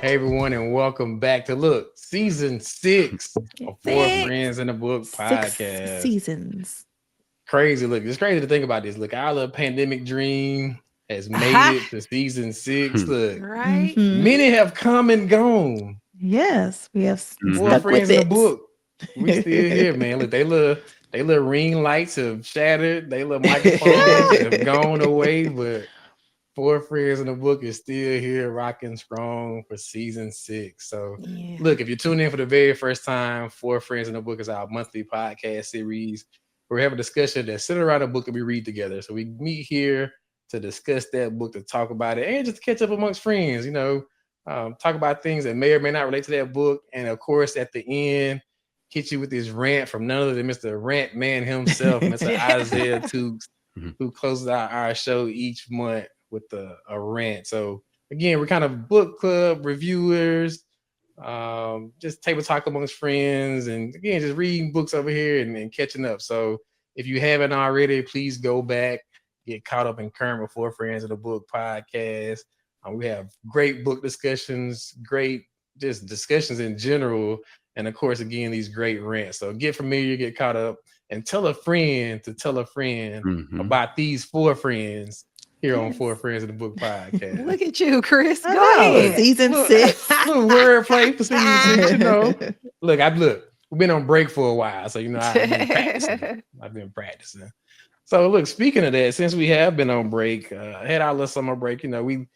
Hey everyone, and welcome back to season 6 of Four Six, Friends in the Book six podcast. seasons. Crazy, it's crazy to think about this. Look, our little pandemic dream has made Aha! it to season 6. Hmm. Look, Right? many have come and gone. Yes, we have Four Mhm. stuck Friends with in the it. Book, we still here, man. Look, they little ring lights have shattered. They little microphones have gone away, but Four Friends in the Book is still here, rocking strong for season 6. So, Yeah. look, if you're tuning in for the very first time, Four Friends in the Book is our monthly podcast series. We have a discussion that centered around a book that we read together. So we meet here to discuss that book, to talk about it, and just to catch up amongst friends. Talk about things that may or may not relate to that book, and of course, at the end, hit you with this rant from none other than Mr. Rant Man himself, Mr. Isaiah Tukes, Mhm. who closes out our show each month with a rant. So again, we're kind of book club reviewers, just table talk amongst friends, and again, just reading books over here and catching up. So if you haven't already, please go back, get caught up in current with Four Friends of the Book podcast. We have great book discussions, great just discussions in general, and of course, again, these great rants. So get familiar, get caught up, and tell a friend to tell a friend Mhm. about these four friends here on Four Yes. Friends of the Book podcast. Look at you, Chris. I Go know. ahead. Season Look, six. little wordplay for season 6. Look. We've been on break for a while, so I've been practicing. I've been practicing. So look, speaking of that, since we have been on break, had our little summer break. We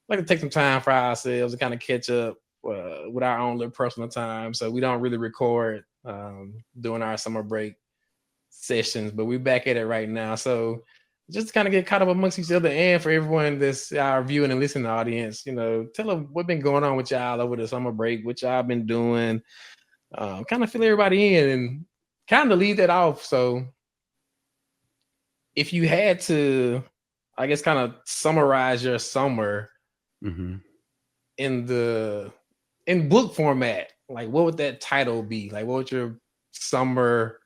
like to take some time for ourselves and kind of catch up with our own little personal time. So we don't really record during our summer break sessions, but we're back at it right now. So just to kind of get caught up amongst each other, and for everyone that's our viewing and listening audience, tell them what's been going on with y'all over the summer break, what y'all been doing, kind of fill everybody in and kind of leave that off. So if you had to, I guess, kind of summarize your summer Mhm. in book format, like what would that title be? Like what would your summer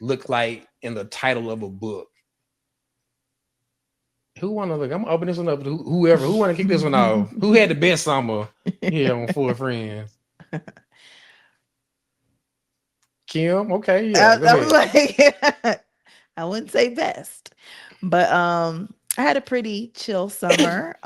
look like in the title of a book? Who want to look? I'm gonna open this one up to who want to kick this one off. Who had the best summer here on Four Friends? Kim. Okay, yeah, go I was ahead. like, I wouldn't say best, but I had a pretty chill summer.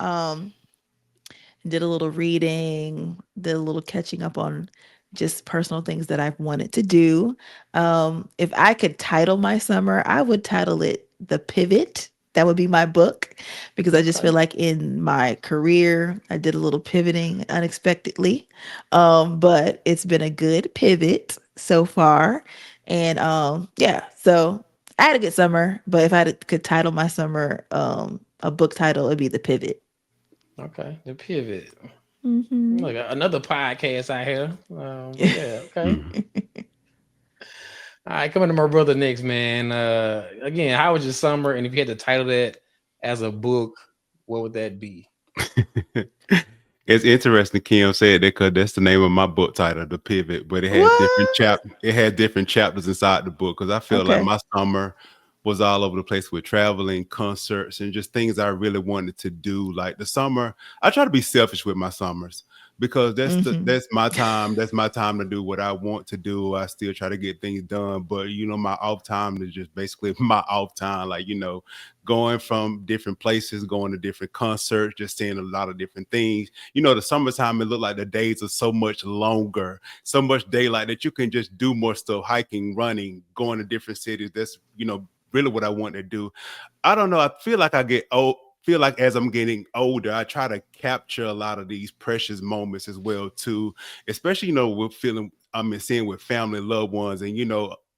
Did a little reading, did a little catching up on just personal things that I've wanted to do. If I could title my summer, I would title it The Pivot. That would be my book because I just Okay. feel like in my career, I did a little pivoting unexpectedly. But it's been a good pivot so far. And yeah, so I had a good summer, but if could title my summer a book title, it'd be The Pivot. Okay. The pivot. Hmm. Look, another podcast out here. But yeah, okay. Mhm. All right, coming to my brother next, man. Again, how was your summer? And if you had to title that as a book, what would that be? It's interesting Kim said that because that's the name of my book title, The Pivot, but it has different What? chapters inside the book because I feel like Okay. my summer was all over the place with traveling, concerts, and just things I really wanted to do. Like the summer, I try to be selfish with my summers because Mhm. that's my time. That's my time to do what I want to do. I still try to get things done, but my off time is just basically my off time. Like going from different places, going to different concerts, just seeing a lot of different things. The summertime, it looked like the days are so much longer, so much daylight that you can just do more stuff, hiking, running, going to different cities. That's, really what I want to do. I don't know. I feel like I get old. Feel like as I'm getting older, I try to capture a lot of these precious moments as well too. Especially, with feeling seeing with family, loved ones, and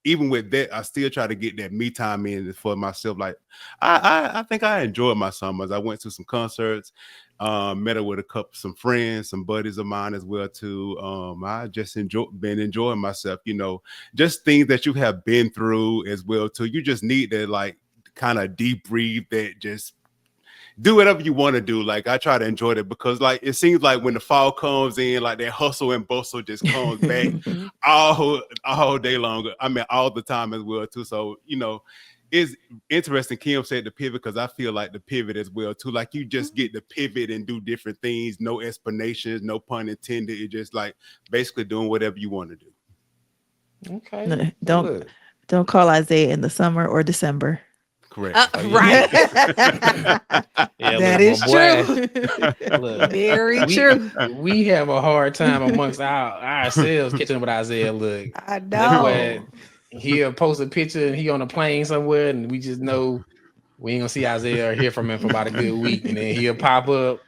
even with that, I still try to get that me time in for myself. Like I think I enjoyed my summers. I went to some concerts, met up with some friends, some buddies of mine as well too. I just been enjoying myself. Just things that you have been through as well too. You just need to like kind of deep breathe that just do whatever you want to do. Like I try to enjoy it because like it seems like when the fall comes in, like that hustle and bustle just comes back all day long. I mean, all the time as well too. So it's interesting. Kim said the pivot because I feel like the pivot as well too. Like you just get to pivot and do different things, no explanations, no pun intended. It's just like basically doing whatever you want to do. Okay. No, Look. don't call Isaiah in the summer or December. Correct. Oh, Right. Yeah, That look, is my boy, true. look, Very true. we have a hard time amongst ourselves catching up with Isaiah. Look, I that know. boy, he'll post a picture and he on a plane somewhere, and we just know we ain't gonna see Isaiah or hear from him for about a good week, and then he'll pop up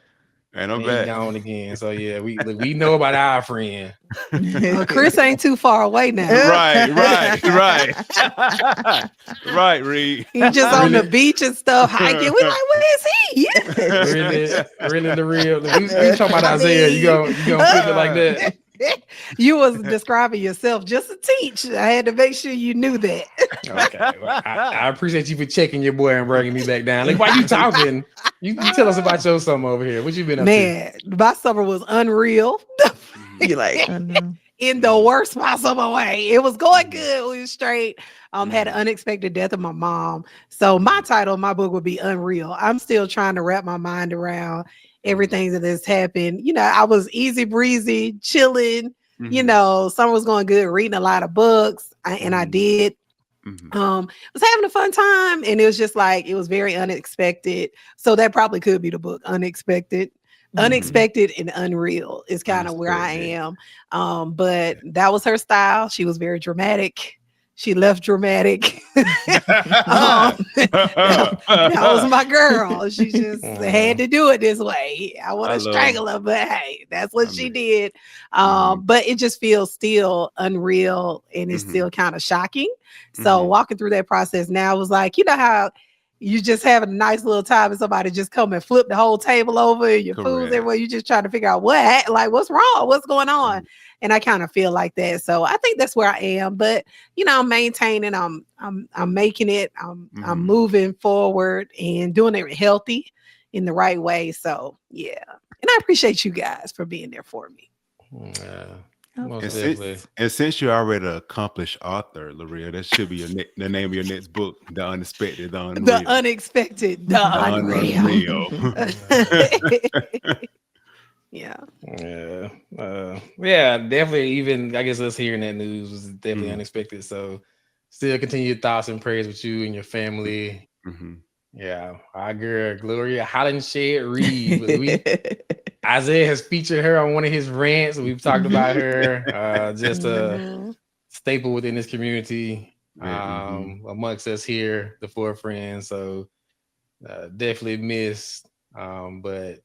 And and I'm he back. gone again. So yeah, we know about our friend. Chris ain't too far away now. Right. Right, Reed. He just on the Really? beach and stuff hiking. We like, where is he? Really the real. We talking about Isaiah. You gonna flip it like that? You was describing yourself just to teach. I had to make sure you knew that. Okay, well, I appreciate you for checking your boy and bringing me back down. Like, why you talking? You tell us about your summer over here. What you been up to? Man, my summer was unreal. You like, oh, no. In the worst possible way. It was going good. We was straight. Had an unexpected death of my mom. So my title of my book would be Unreal. I'm still trying to wrap my mind around everything that has happened. You know, I was easy breezy, chilling. You know, summer was going good, reading a lot of books. And I did. Was having a fun time. And it was just like, it was very unexpected. So that probably could be the book, Unexpected. Unexpected and unreal is kind of where I am. But that was her style. She was very dramatic. She left dramatic. That was my girl. She just had to do it this way. I want to strangle her, but hey, that's what she did. But it just feels still unreal and it's still kind of shocking. So walking through that process now was like, you know how you just having a nice little time and somebody just come and flip the whole table over, your food's everywhere. You just trying to figure out what's wrong, what's going on. And I kind of feel like that. So I think that's where I am. But you know, I'm maintaining, I'm making it, I'm moving forward and doing it healthy in the right way. So yeah. And I appreciate you guys for being there for me. And since you're already an accomplished author, Lorea, that should be the name of your next book, The Unexpected, The Unreal. The Unexpected, The Unreal. Yeah, definitely. Even I guess us hearing that news was definitely unexpected. So still continued thoughts and prayers with you and your family. Yeah, our girl Gloria Harlan Reed. Isaiah has featured her on one of his rants. We've talked about her, just a staple within this community, amongst us here, the four friends. So definitely missed, but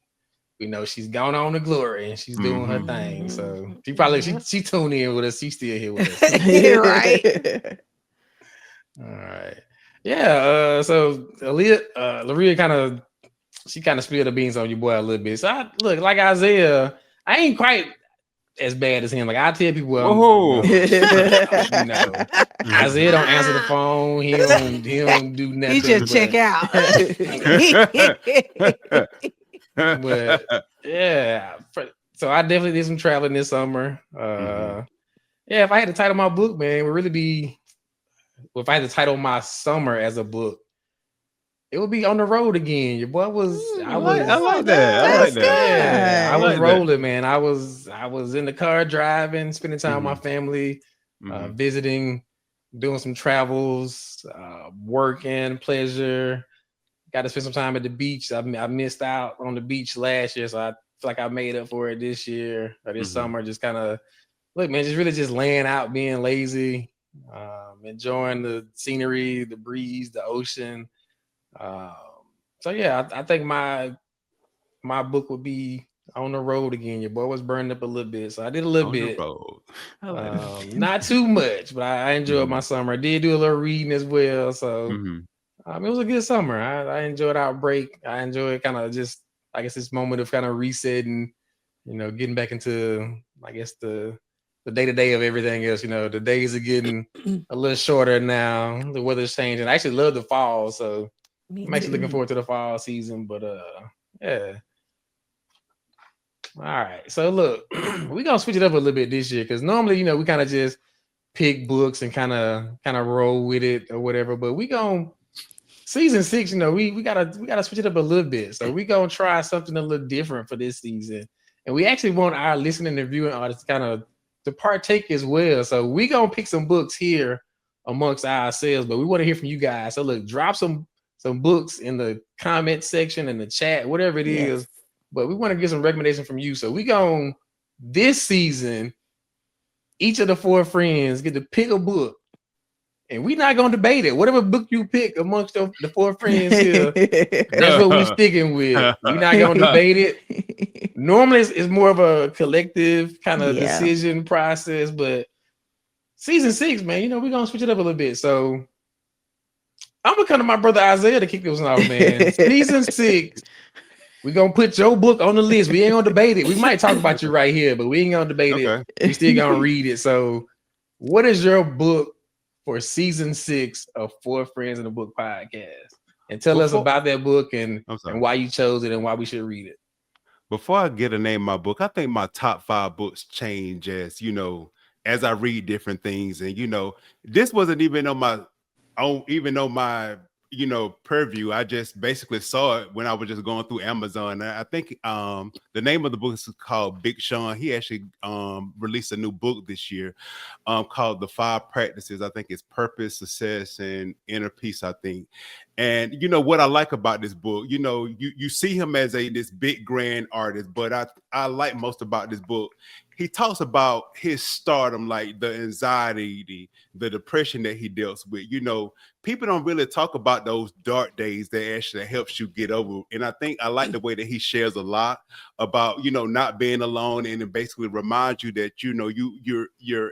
we know she's gone on to glory and she's doing her thing. So she probably she tuned in with us. She's still here with us. right. All right. Yeah. So Lorea kind of spilled the beans on your boy a little bit. So I look like Isaiah. I ain't quite as bad as him. Like I tell people, Isaiah don't answer the phone. He don't do nothing. He just check out. But yeah, so I definitely did some traveling this summer. Yeah, if I had to title my book, man, it would really be. If I had to title my summer as a book, it would be On the Road Again. Your boy was. I like that. Yeah, I was rolling, man. I was in the car driving, spending time with my family, visiting, doing some travels, working, pleasure. Got to spend some time at the beach. I missed out on the beach last year, so I feel like I made up for it this year or this summer. Just kind of look, man, just really just laying out, being lazy, enjoying the scenery, the breeze, the ocean. So yeah, I think my book would be On the Road Again. Your boy was burned up a little bit, so I did a little bit. Not too much, but I enjoyed my summer. I did do a little reading as well, so it was a good summer. I enjoyed our break. I enjoyed kind of just, I guess, this moment of kind of resetting, getting back into, I guess, the day-to-day of everything else. The days are getting a little shorter now. The weather's changing. I actually love the fall, so I'm actually looking forward to the fall season. But yeah. All right. So look, we're gonna switch it up a little bit this year because normally, we kind of just pick books and kind of roll with it or whatever. But we gonna season 6, we gotta switch it up a little bit. So we gonna try something a little different for this season. And we actually want our listening and viewing audience kind of to partake as well. So we gonna pick some books here amongst ourselves, but we want to hear from you guys. So look, drop some books in the comment section, in the chat, whatever it is. But we want to get some recommendations from you. So we gonna this season, each of the 4 friends get to pick a book. And we're not gonna debate it. Whatever book you pick amongst the 4 friends here, that's what we're sticking with. We're not gonna debate it. Normally, it's more of a collective kind of decision process, but season 6, man, we're gonna switch it up a little bit. So I'm gonna come to my brother Isaiah to kick this off, man. Season 6, we're gonna put your book on the list. We ain't gonna debate it. We might talk about you right here, but we ain't gonna debate it. We still gonna read it. So, what is your book for season 6 of 4 Friends in the Book podcast? And tell us about that book and why you chose it and why we should read it. Before I get to name my book, I think my top 5 books change as I read different things. And this wasn't even on my purview. I just basically saw it when I was just going through Amazon. I think the name of the book is called Big Sean. He actually released a new book this year called The 5 Practices. I think it's Purpose, Success, and Inner Peace, I think. And what I like about this book, you see him as this big grand artist, but I like most about this book. He talks about his stardom, like the anxiety, the depression that he deals with. People don't really talk about those dark days that actually helps you get over. And I think I like the way that he shares a lot about, not being alone, and it basically reminds you that, you're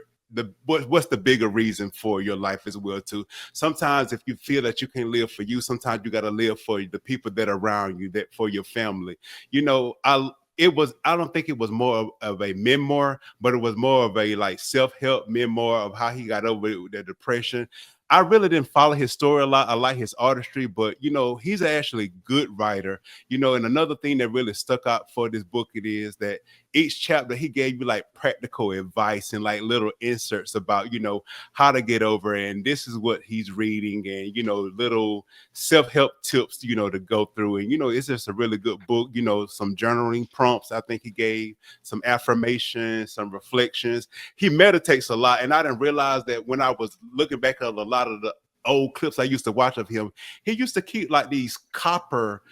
what's the bigger reason for your life as well too. Sometimes if you feel that you can't live for you, sometimes you got to live for the people that are around you, that for your family. I don't think it was more of a memoir, but it was more of a self-help memoir of how he got over the depression. I really didn't follow his story a lot. I like his artistry, but he's actually a good writer. And another thing that really stuck out for this book, it is that each chapter he gave you practical advice and little inserts about how to get over, and this is what he's reading, and little self-help tips to go through. And it's just a really good book. Some journaling prompts I think he gave, some affirmations, some reflections. He meditates a lot, and I didn't realize that when I was looking back at a lot of the old clips I used to watch of him. He used to keep these copper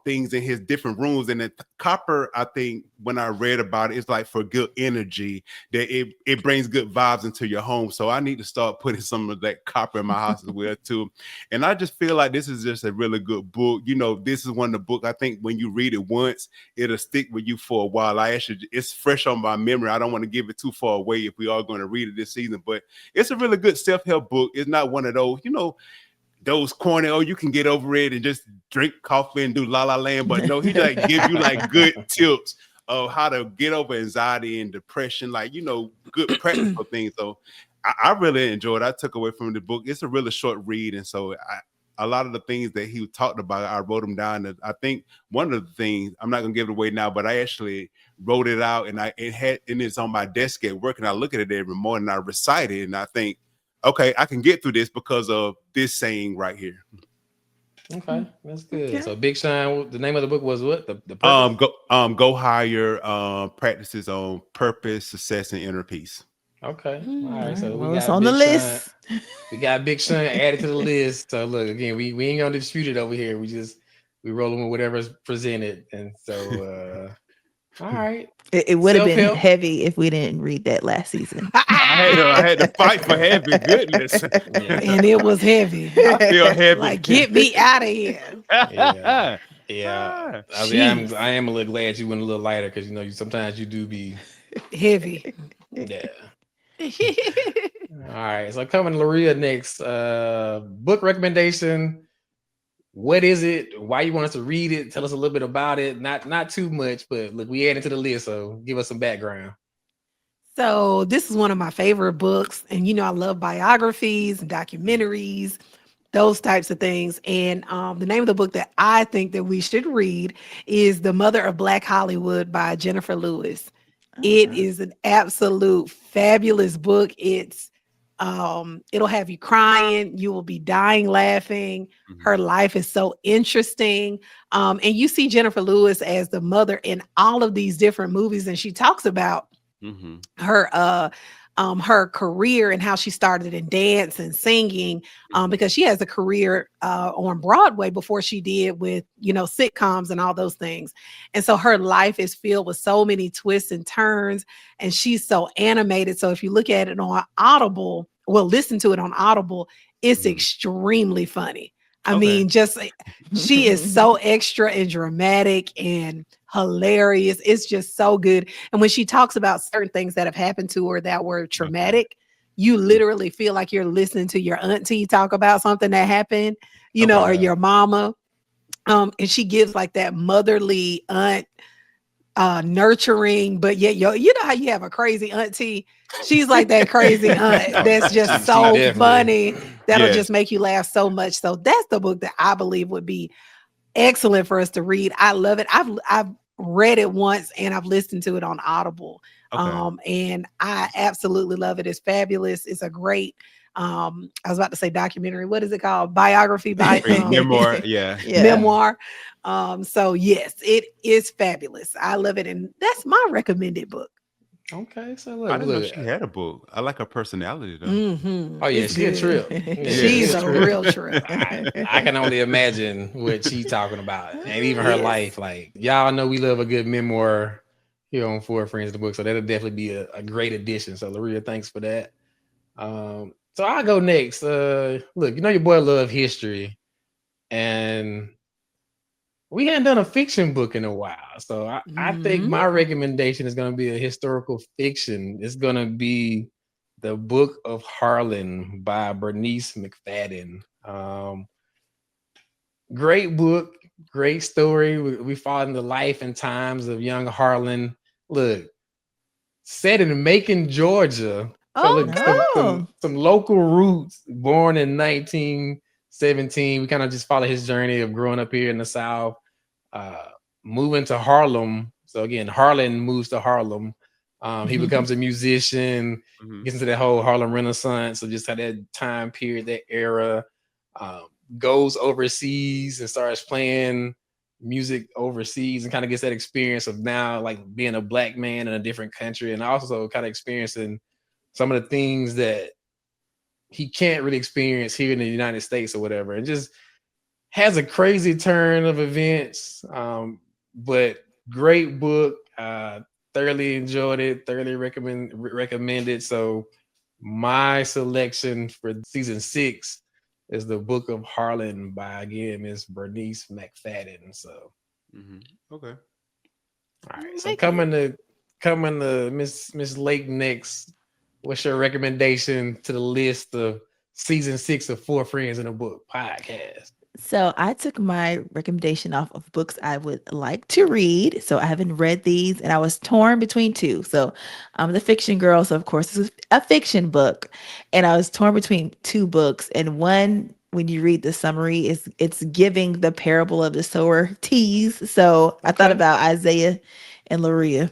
things in his different rooms, and the copper, I think when I read about it, it's for good energy, that it brings good vibes into your home. So I need to start putting some of that copper in my house as well too. And I just feel like this is just a really good book. This is one of the books I think when you read it once, it'll stick with you for a while. It's fresh on my memory. I don't want to give it too far away if we are going to read it this season, but it's a really good self-help book. It's not one of those corny, you can get over it and just drink coffee and do La La Land. But no, he give you good tips of how to get over anxiety and depression, good practical things. So I really enjoyed it. I took away from the book. It's a really short read. And so a lot of the things that he talked about, I wrote them down. And I think one of the things, I'm not going to give it away now, but I actually wrote it out, and it's on my desk at work, and I look at it every morning, I recite it, and I think, okay, I can get through this because of this saying right here. Okay, that's good. Okay. So Big Sean, the name of the book was what? The Go Higher, Practices on Purpose, Success, and Inner Peace. Okay. All right. So it's on the list. We got Big Sean added to the list. So look, again, we ain't gonna dispute it over here. We rolling with whatever's presented. And so all right. It would have been heavy if we didn't read that last season. I had to fight for heavy. Goodness. Yeah. And it was heavy. I feel heavy. Get me out of here. Yeah. I am a little glad you went a little lighter, because you sometimes you do be heavy. Yeah. All right. So coming to Lorea next. Book recommendation. What is it? Why you want us to read it? Tell us a little bit about it. Not too much, but look, we added to the list, so give us some background. So this is one of my favorite books, and I love biographies and documentaries, those types of things. And the name of the book that I think that we should read is The Mother of Black Hollywood by Jenifer Lewis. Okay. It is an absolute fabulous book. It's It'll have you crying. You will be dying laughing. Mhm. Her life is so interesting. And you see Jennifer Lewis as the mother in all of these different movies, and she talks about Mhm. her her career and how she started in dance and singing, Mhm. because she has a career on Broadway before she did with, you know, sitcoms and all those things. And so her life is filled with so many twists and turns, and she's so animated. So if you look at it on Audible, well, listen to it on Audible, it's Mhm. extremely funny. I Okay. mean, just she is so extra and dramatic and hilarious. It's just so good. And when she talks about certain things that have happened to her that were Okay. traumatic, you literally feel like you're listening to your auntie talk about something that happened, you know, or Okay. Yeah. your mama. And she gives like that motherly aunt, nurturing, but yet you know how you have a crazy auntie. She's like that crazy aunt Oh that's yeah. just She so definitely. funny. That'll Yes. just make you laugh so much. So that's the book that I believe would be excellent for us to read. I love it. I've read it once and I've listened to it on Audible. Okay. And I absolutely love it. It's fabulous. It's a great I was about to say documentary. What is it called? Biography by Memoir. Yeah. Yeah. memoir. So yes, it is fabulous. I love it. And that's my recommended book. Okay, so I look, didn't know look. she had a book. I like her personality though. Oh yeah, It's she a good. trip. Yeah, she Yeah. She's a a trip. real trip. I can only imagine what she's talking about, and even her Yes. life. Like y'all know, we love a good memoir here on Four Friends of the Book, so that'll definitely be a great addition. So, Lorea, thanks for that. So I'll go next. Look, you know your boy love history, and we hadn't done a fiction book in a while. So I think Mhm. my recommendation is going to be a historical fiction. It's going to be the Book of Harlan by Bernice McFadden. Great book, great story. We follow in the life and times of young Harlan. Look, set in Macon, Georgia. So look, Okay. some local roots. Born in 1917. We kind of just follow his journey of growing up here in the South, uh, moving to Harlem. So again, Harlan moves to Harlem. He becomes a musician, Mhm. gets into that whole Harlem Renaissance. So just how that time period, that era, um, goes overseas and starts playing music overseas and kind of gets that experience of now like being a black man in a different country and also kind of experiencing some of the things that he can't really experience here in the United States or whatever. And just has a crazy turn of events, but great book. Thoroughly enjoyed it. Thoroughly recommend it. So my selection for season 6 is the Book of Harlan by again Miss Bernice McFadden. So Mhm. Okay. all right. I So like it. coming to Miss Lake next. What's your recommendation to the list of season 6 of Four Friends in a Book podcast? So I took my recommendation off of books I would like to read. So I haven't read these, and I was torn between two. So I'm the fiction girl, so of course it's a fiction book, and I was torn between two books. And one, when you read the summary, is it's giving the parable of the sower tease. So I thought Okay. about Isaiah and Lorea.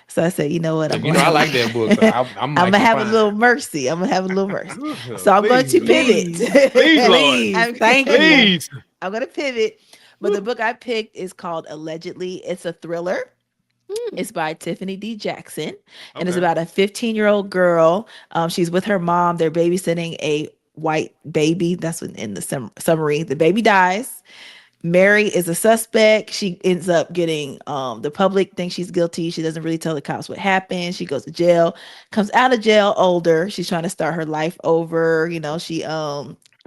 So I said, you know what? I'm Look, you gonna know I have like that book, so a, I'm I'm like gonna you have a fine. little mercy. I'm gonna have a little mercy. So I'm going Please, to pivot. Please. please, Lord, Please. I'm, Thank you. please. I'm gonna pivot. But the book I picked is called Allegedly. It's a thriller. Mm. It's by Tiffany D. Jackson, and it's Okay. about a 15-year-old girl. She's with her mom. They're babysitting a white baby. That's what in the summary. The baby dies. Mary is a suspect. She ends up getting the public thinks she's guilty. She doesn't really tell the cops what happened. She goes to jail, comes out of jail older. She's trying to start her life over. You know, she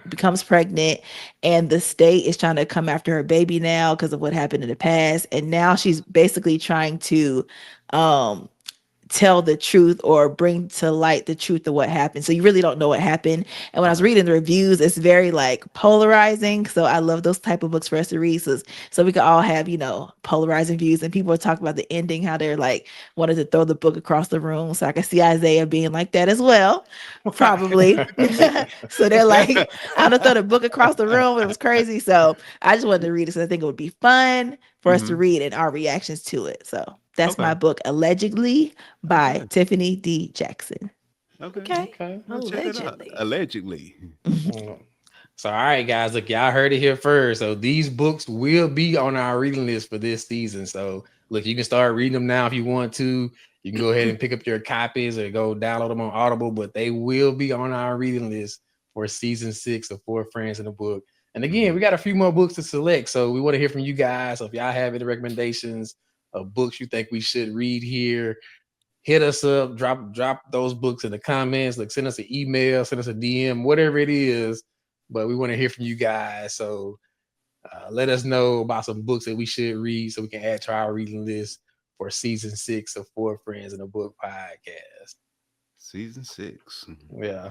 becomes pregnant, and the state is trying to come after her baby now because of what happened in the past. And now she's basically trying to um tell the truth or bring to light the truth of what happened. So you really don't know what happened. And when I was Okay. reading the reviews, it's very like polarizing. So I love those type of books for us to read. So we could all have, you know, polarizing views. And people are talking about the ending, how they're like wanted to throw the book across the room. So I can see Isaiah being like that as well. Probably. So they're like, I'm gonna throw the book across the room. It was crazy. So I just wanted to read it. So I think it would be fun for us to Mhm. read and our reactions to it. So that's my Okay. book, Allegedly by Okay. Tiffany D. Jackson. Okay. Okay. I'll check it out. Allegedly. Allegedly. Mm. So, all right, guys, look, y'all heard it here first. So, these books will be on our reading list for this season. So, look, you can start reading them now if you want to. You can go ahead and pick up your copies or go download them on Audible, but they will be on our reading list for season 6 of Four Friends in a Book. And again, we got a few more books to select. So, we want to hear from you guys. So, if y'all have any recommendations of books you think we should read here, hit us up, drop those books in the comments, like send us an email, send us a DM, whatever it is. But we want to hear from you guys. So let us know about some books that we should read so we can add to our reading list for season 6 of Four Friends in a Book podcast. Season 6. Yeah.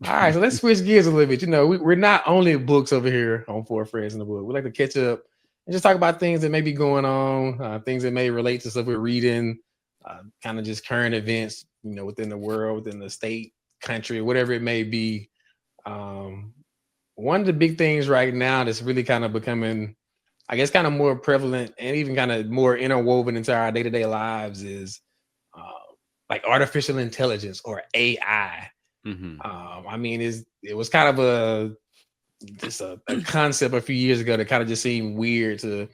All right, so let's switch gears a little bit. You know, we're not only books over here on Four Friends in the Book. We like to catch up and just talk about things that may be going on, things that may relate to stuff we're reading, kind of just current events, you know, within the world, within the state, country, whatever it may be. One of the big things right now that's really kind of becoming, I guess, kind of more prevalent and even kind of more interwoven into our day-to-day lives is like artificial intelligence or AI. I mean, it was kind of a concept a few years ago that kind of just seemed weird to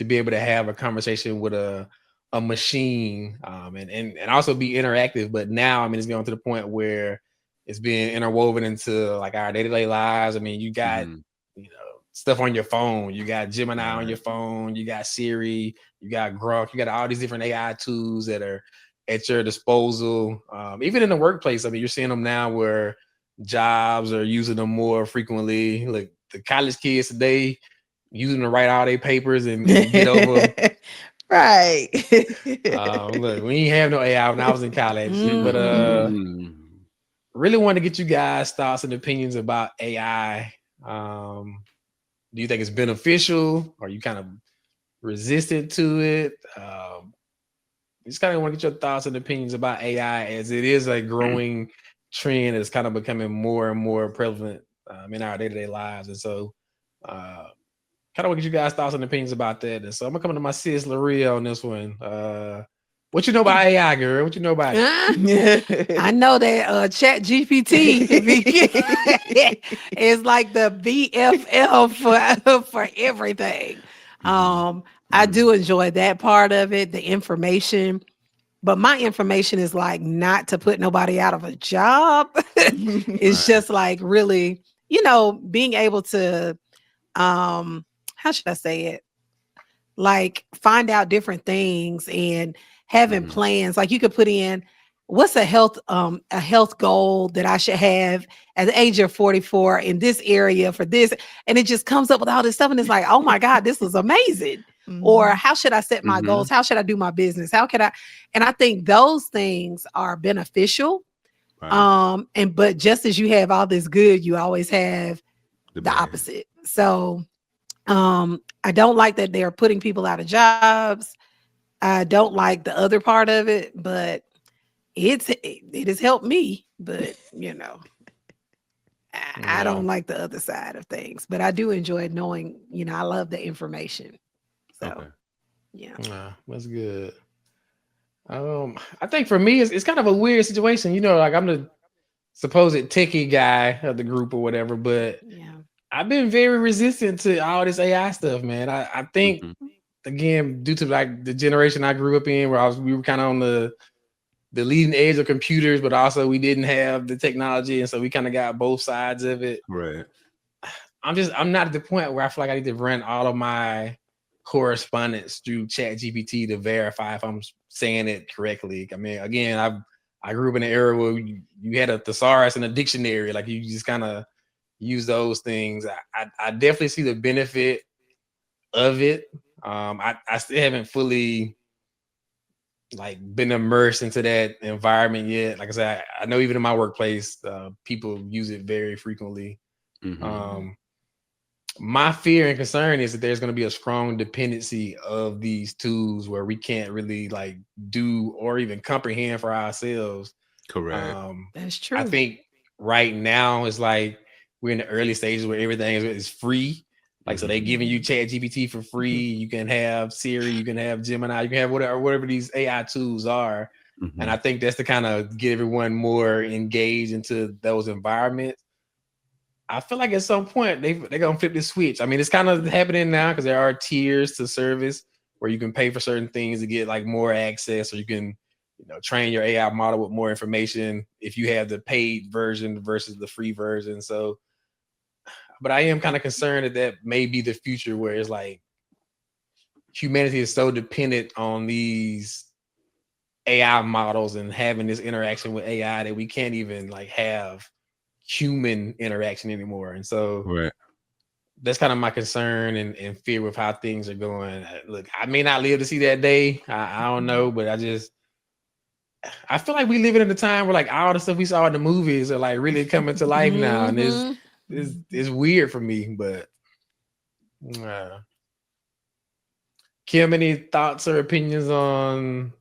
be able to have a conversation with a machine and also be interactive. But now, I mean, it's going to the point where it's being interwoven into like our day-to-day lives. I mean, you got you know, stuff on your phone. You got Gemini on your phone. You got Siri. You got Grok. You got all these different AI tools that are at your disposal. Even in the workplace, I mean, you're seeing them now where jobs are using them more frequently. Like the college kids today using to write all their papers and get over. Right. Look, we ain't have no AI when I was in college, but really want to get you guys' thoughts and opinions about AI. Do you think it's beneficial? Are you kind of resistant to it? Just kind of want to get your thoughts and opinions about AI as it is a growing trend that's kind of becoming more and more prevalent in our day-to-day lives. And so kind of want to get you guys' thoughts and opinions about that. And so I'm gonna come to my sis Lorea on this one. What you know about AI, girl? What you know about it? I know that Chat GPT is like the BFF for everything. I do enjoy that part of it, the information, but my information is like not to put nobody out of a job. It's just like really, you know, being able to, how should I say it? Like find out different things and having plans. Like you could put in what's a health goal that I should have at the age of 44 in this area for this. And it just comes up with all this stuff. And it's like, oh my God, this is amazing. Or how should I set my goals? How should I do my business? How can I? And I think those things are beneficial. But just as you have all this good, you always have the opposite. So I don't like that they're putting people out of jobs. I don't like the other part of it, but it has helped me. But you know, I don't like the other side of things. But I do enjoy knowing. You know, I love the information. So yeah, that's good. I think for me, it's kind of a weird situation. You know, like I'm the supposed techie guy of the group or whatever, but I've been very resistant to all this AI stuff, man. I think again, due to like the generation I grew up in, where we were kind of on the leading edge of computers, but also we didn't have the technology, and so we kind of got both sides of it. Right. I'm not at the point where I feel like I need to run all of my correspondence through Chat GPT to verify if I'm saying it correctly. I mean, again, I grew up in an era where you had a thesaurus and a dictionary, like you just kind of use those things. I definitely see the benefit of it. I still haven't fully like been immersed into that environment yet. Like I said, I know even in my workplace, people use it very frequently. My fear and concern is that there's going to be a strong dependency of these tools where we can't really like do or even comprehend for ourselves. Correct. That's true. I think right now it's like we're in the early stages where everything is free. Like, so they're giving you Chat GPT for free. You can have Siri, you can have Gemini, you can have whatever these AI tools are. And I think that's to kind of get everyone more engaged into those environments. I feel like at some point they're gonna flip the switch. I mean, it's kind of happening now because there are tiers to service where you can pay for certain things to get like more access, or you can, train your AI model with more information if you have the paid version versus the free version. So, but I am kind of concerned that may be the future where it's like humanity is so dependent on these AI models and having this interaction with AI that we can't even like have human interaction anymore. And so that's kind of my concern and fear with how things are going. Look, I may not live to see that day. I don't know, but I feel like we live in a time where like all the stuff we saw in the movies are like really coming to life now. And it's weird for me, but Kim, any thoughts or opinions on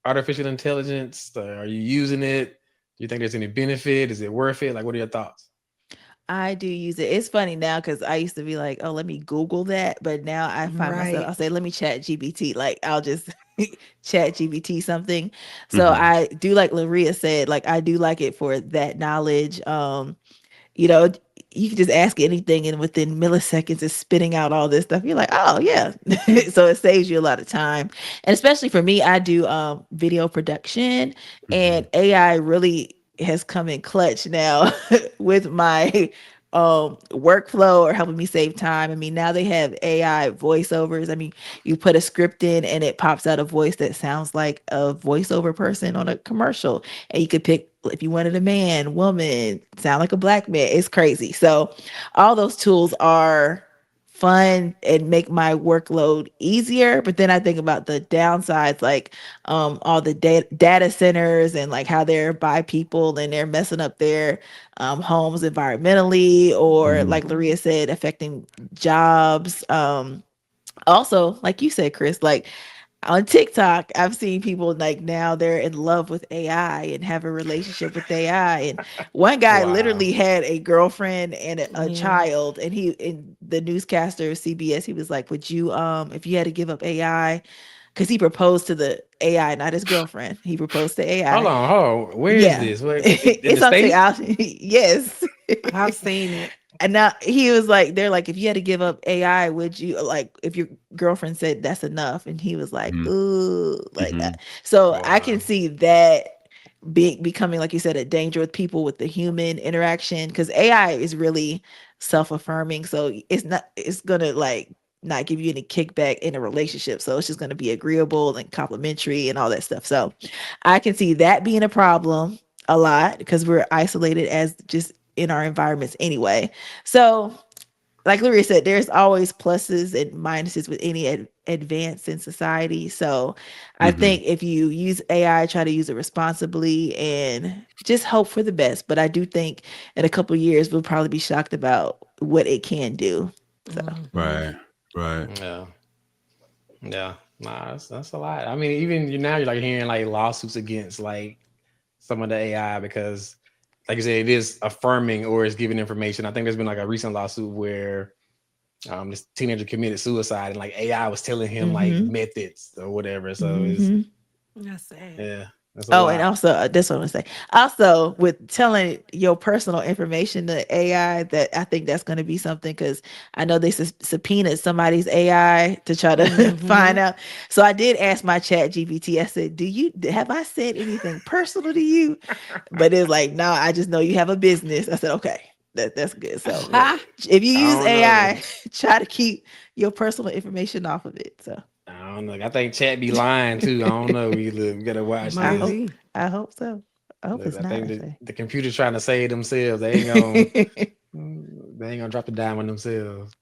artificial intelligence? Are you using it? Do you think there's any benefit? Is it worth it? Like, what are your thoughts? I do use it. It's funny now because I used to be like, oh, let me Google that. But now I find myself, I'll say, let me chat GPT. Like, I'll just chat GPT something. So I do, like Lorea said, like, I do like it for that knowledge. You know, you can just ask anything and within milliseconds it's spitting out all this stuff. You're like, oh yeah. So it saves you a lot of time. And especially for me, I do video production, and AI really has come in clutch now with my workflow or helping me save time. I mean, now they have AI voiceovers. I mean, you put a script in and it pops out a voice that sounds like a voiceover person on a commercial, and you could pick if you wanted a man, woman, sound like a black man. It's crazy. So all those tools are fun and make my workload easier. But then I think about the downsides, like all the data centers and like how they're by people and they're messing up their homes environmentally, or like Lorea said, affecting jobs. Also, like you said, Chris, like on TikTok, I've seen people like now they're in love with AI and have a relationship with AI. And one guy literally had a girlfriend and a child, and in the newscaster CBS, he was like, would you if you had to give up AI? Because he proposed to the AI, not his girlfriend. He proposed to AI. Hold on. Where is this? It's on TikTok. Yes. I've seen it. And now he was like, they're like, if you had to give up AI, would you, like, if your girlfriend said that's enough? And he was like, ooh, like that. So I can see that becoming, like you said, a danger with people with the human interaction, because AI is really self-affirming. So it's gonna like not give you any kickback in a relationship. So it's just gonna be agreeable and complimentary and all that stuff. So I can see that being a problem a lot because we're isolated as just in our environments anyway. So like Lorea said, there's always pluses and minuses with any advance in society. So I think if you use AI, try to use it responsibly and just hope for the best. But I do think in a couple of years, we'll probably be shocked about what it can do. So. Right. Yeah. Nah, that's a lot. I mean, even now you're like hearing like lawsuits against like some of the AI because, like you said, it is affirming or is giving information. I think there's been like a recent lawsuit where this teenager committed suicide and like AI was telling him like methods or whatever. So That's sad. yeah. And also this one I say. Also, with telling your personal information to AI, that I think that's going to be something, because I know they subpoenaed somebody's AI to try to find out. So I did ask my chat GPT. I said, have I said anything personal to you? But it's like, no, I just know you have a business. I said, okay, that's good. So if you use AI, try to keep your personal information off of it. So I don't know. I think chat be lying too. I don't know. We gotta watch this. I hope so. I hope it's I not. think the computer's trying to save themselves. They ain't gonna drop the dime on themselves.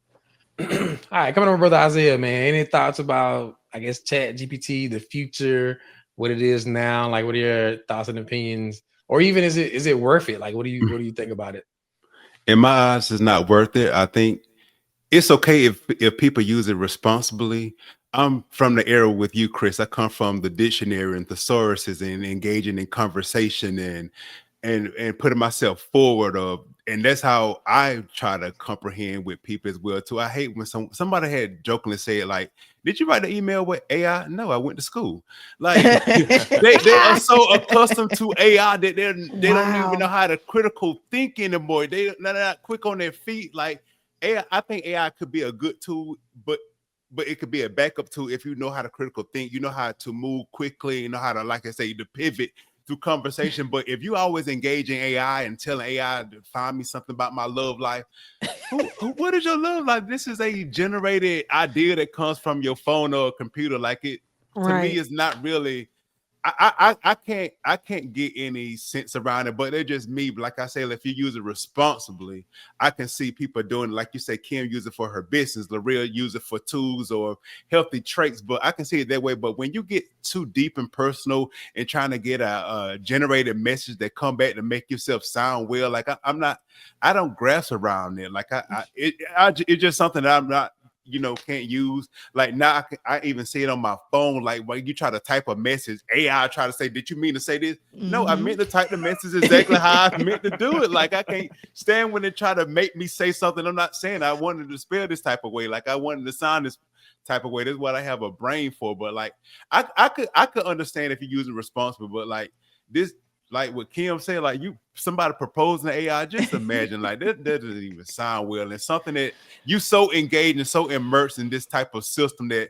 All right, coming on, brother Isaiah, man. Any thoughts about, I guess, Chat GPT, the future, what it is now? Like, what are your thoughts and opinions? Or even is it worth it? Like, what do you think about it? In my eyes, it's not worth it. I think it's okay if people use it responsibly. I'm from the era with you, Chris. I come from the dictionary and thesauruses and engaging in conversation and putting myself forward of and that's how I try to comprehend with people as well too. I hate when somebody had jokingly said like, "Did you write the email with AI?" No, I went to school. Like they are so accustomed to AI that they don't even know how to critical think anymore. They're not quick on their feet. Like AI, I think AI could be a good tool, but it could be a backup tool if you know how to critical think. You know how to move quickly. You know how to, like I say, to pivot through conversation. But if you always engaging AI and telling AI to find me something about my love life, what is your love life? This is a generated idea that comes from your phone or computer. Like it to me is not really. I can't get any sense around it, but it's just me. Like I say, if you use it responsibly, I can see people doing it. Like you say, Kim use it for her business, Lorea use it for tools or healthy traits, but I can see it that way. But when you get too deep and personal and trying to get a generated message that come back to make yourself sound well, like I don't grasp around it. Like it's just something that I'm not, can't use. Like now I even see it on my phone. Like when you try to type a message, AI try to say, "Did you mean to say this?" No, I meant to type the message exactly how I meant to do it. Like I can't stand when they try to make me say something I'm not saying. I wanted to spell this type of way. Like I wanted to sound this type of way. That's what I have a brain for. But like I could understand if you use it responsibly, but like this, like what Kim said, like somebody proposing to AI, just imagine like that doesn't even sound well. And something that you so engaged and so immersed in this type of system that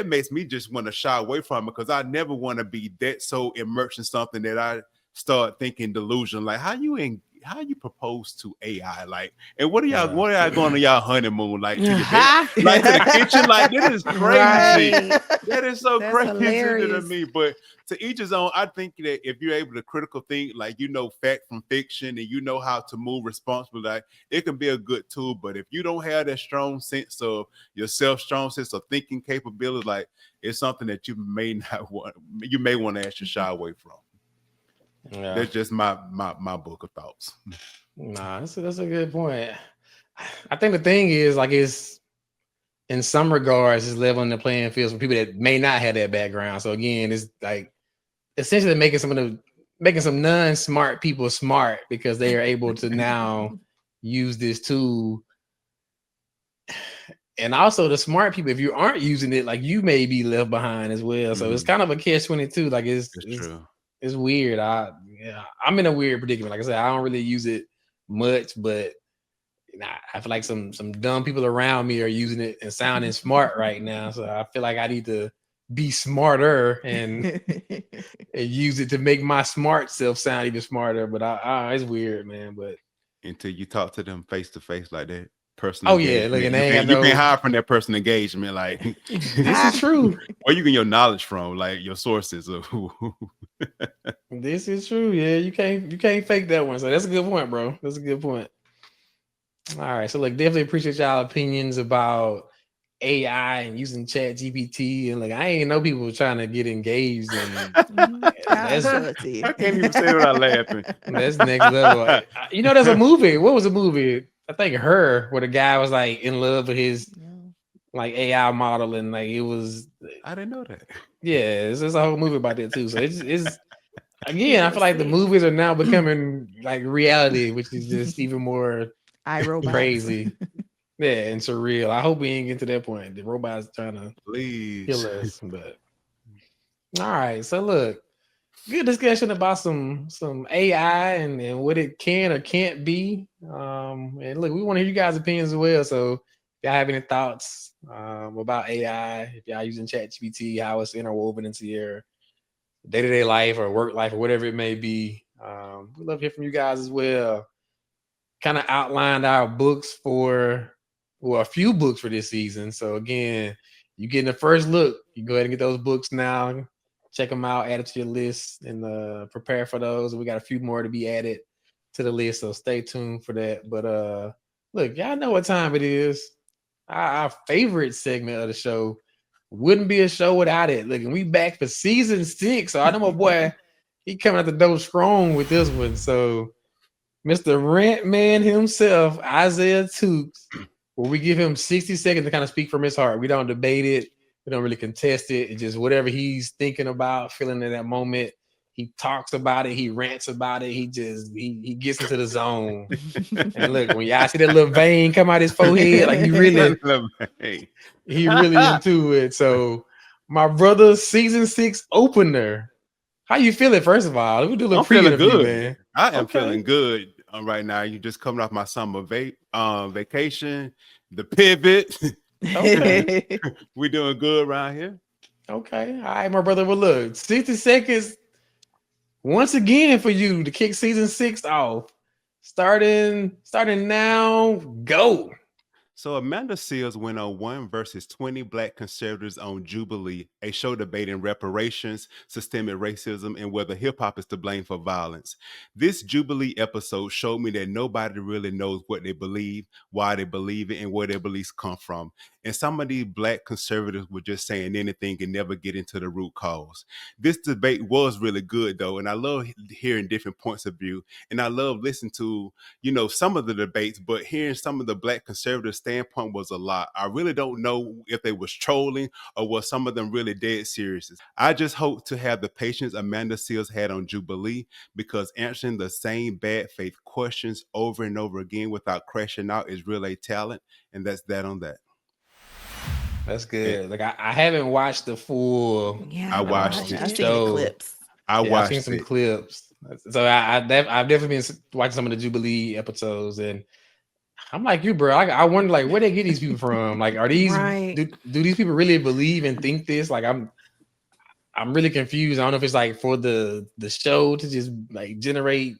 makes me just want to shy away from it, because I never want to be that so immersed in something that I start thinking delusion. Like how you propose to AI, like, and what are y'all going on y'all honeymoon, like to your bed, like to the kitchen, like this is crazy. That is so crazy to me. But to each his own. I think that if you're able to critical think, like fact from fiction, and you know how to move responsibly, like it can be a good tool. But if you don't have that strong sense of yourself, strong sense of thinking capability, like it's something that you may not want. You may want to actually shy away from. Yeah. That's just my book of thoughts. Nah, that's a good point. I think the thing is, like, it's in some regards it's leveling the playing fields for people that may not have that background. So again, it's like essentially making some non-smart people smart, because they are able to now use this tool. And also the smart people, if you aren't using it, like you may be left behind as well. So it's kind of a catch-22. Like it's true. It's weird. I'm in a weird predicament. Like I said, I don't really use it much, but I feel like some dumb people around me are using it and sounding smart right now. So I feel like I need to be smarter and use it to make my smart self sound even smarter. But it's weird, man. But until you talk to them face to face like that. Oh yeah, look, and you can't hide from that person engagement. Like this is true. Where you get your knowledge from, like your sources. This is true. Yeah, you can't fake that one. So that's a good point, bro. That's a good point. All right, so like definitely appreciate y'all opinions about AI and using ChatGPT, and like I ain't know people trying to get engaged and I can't even say it without laughing. That's next level. There's a movie. What was the movie? I think Her, where the guy was like in love with his like AI model, and like it was. I didn't know that. Yeah, it's a whole movie about that too. So it's again, I feel like the movies are now becoming like reality, which is just even more crazy. Yeah, and surreal. I hope we ain't get to that point. The robots trying to kill us. But all right, so look, good discussion about some AI and what it can or can't be. And look, we want to hear you guys' opinions as well. So if y'all have any thoughts about AI, if y'all using ChatGPT, how it's interwoven into your day-to-day life or work life or whatever it may be, we'd love to hear from you guys as well. Kind of outlined our books a few books for this season. So again, you getting the first look. You go ahead and get those books now. Check them out, add it to your list, and prepare for those. We got a few more to be added to the list, so stay tuned for that. But look, y'all know what time it is. Our favorite segment of the show. Wouldn't be a show without it. Look, and we back for season 6. So I know my boy, he coming out the door strong with this one. So Mr. Rant Man himself, Isaiah Tukes, where we give him 60 seconds to kind of speak from his heart. We don't debate it. We don't really contest it. It's just whatever he's thinking about, feeling in that moment, He talks about it. He rants about it. He gets into the zone. And look, when y'all see that little vein come out his forehead, like he really into it. So my brother, season 6 opener. How you feeling? First of all, let me do a little I'm feeling interview, good, man. I am feeling good right now. You just coming off my summer vacation, the pivot. Okay. We doing good around here. Okay. All right, my brother. Well, look, 60 seconds once again for you to kick season 6 off. Starting now. Go. So Amanda Seales went on 1 versus 20 Black conservatives on Jubilee, a show debating reparations, systemic racism, and whether hip hop is to blame for violence. This Jubilee episode showed me that nobody really knows what they believe, why they believe it, and where their beliefs come from. And some of these Black conservatives were just saying anything and never get into the root cause. This debate was really good, though, and I love hearing different points of view, and I love listening to some of the debates, but hearing some of the Black conservative standpoint was a lot. I really don't know if they was trolling or was some of them really dead serious. I just hope to have the patience Amanda Seales had on Jubilee, because answering the same bad faith questions over and over again without crashing out is really a talent, and that's that on that. That's good. Like I haven't watched the full. Yeah, I watched it. I've seen the clips. I've seen some clips. So I've definitely been watching some of the Jubilee episodes, and I'm like you, bro. I wonder like where they get these people from. Like, are these Right. do these people really believe and think this? Like, I'm really confused. I don't know if it's like for the show to just like generate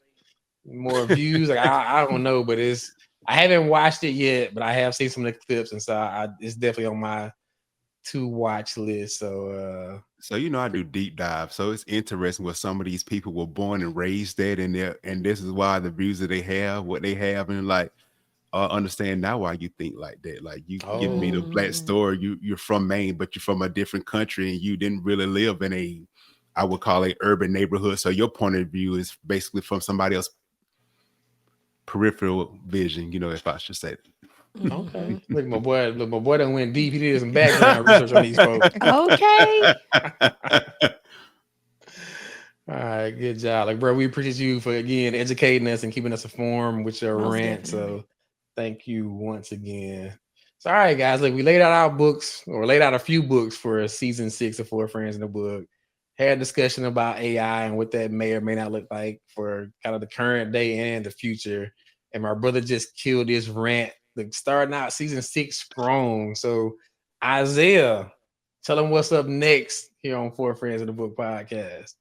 more views. Like I don't know, but I haven't watched it yet, but I have seen some of the clips, and so it's definitely on my to watch list. So I do deep dive, so it's interesting what some of these people were born and raised at, and this is why the views that they have, what they have, and like understand now why you think like that. Like you give me the Black story, you're from Maine, but you're from a different country, and you didn't really live in a, I would call it, urban neighborhood. So your point of view is basically from somebody else's peripheral vision, if I should say that. Okay. Look, my boy done went deep. He did some background research on these folks. Okay. All right, good job. Like, bro, we appreciate you for again educating us and keeping us informed with your Most rant. definitely. So thank you once again. So all right, guys, look, we laid out our books, or laid out a few books for season 6 of 4 Friends in the Book. Had a discussion about AI and what that may or may not look like for kind of the current day and the future. And my brother just killed this rant, like starting out season 6 strong. So Isaiah, tell them what's up next here on 4 Friends in the Book podcast.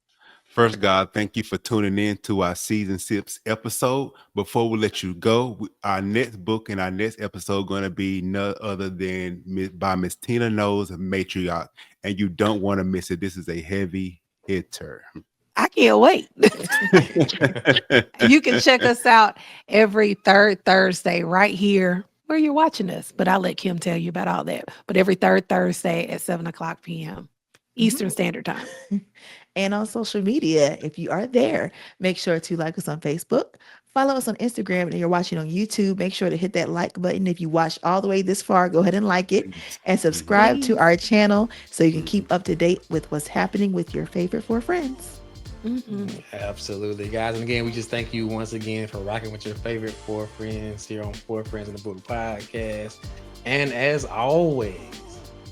First, God, thank you for tuning in to our season 6 episode. Before we let you go, our next book and our next episode going to be none other than by Miss Tina Knowles, Matriarch, and you don't want to miss it. This is a heavy hitter. I can't wait. You can check us out every third Thursday right here where you're watching us. But I'll let Kim tell you about all that. But every third Thursday at 7:00 p.m. Eastern Standard Time. And on social media, if you are there, make sure to like us on Facebook, follow us on Instagram, and you're watching on YouTube, make sure to hit that like button. If you watched all the way this far, go ahead and like it and subscribe to our channel so you can keep up to date with what's happening with your favorite 4 friends. Absolutely, guys. And again, we just thank you once again for rocking with your favorite 4 friends here on 4 Friends in the Book podcast. And as always,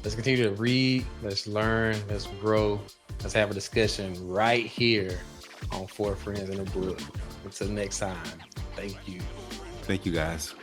let's continue to read, let's learn, let's grow, let's have a discussion right here on 4 Friends in the Book. Until next time, thank you. Thank you, guys.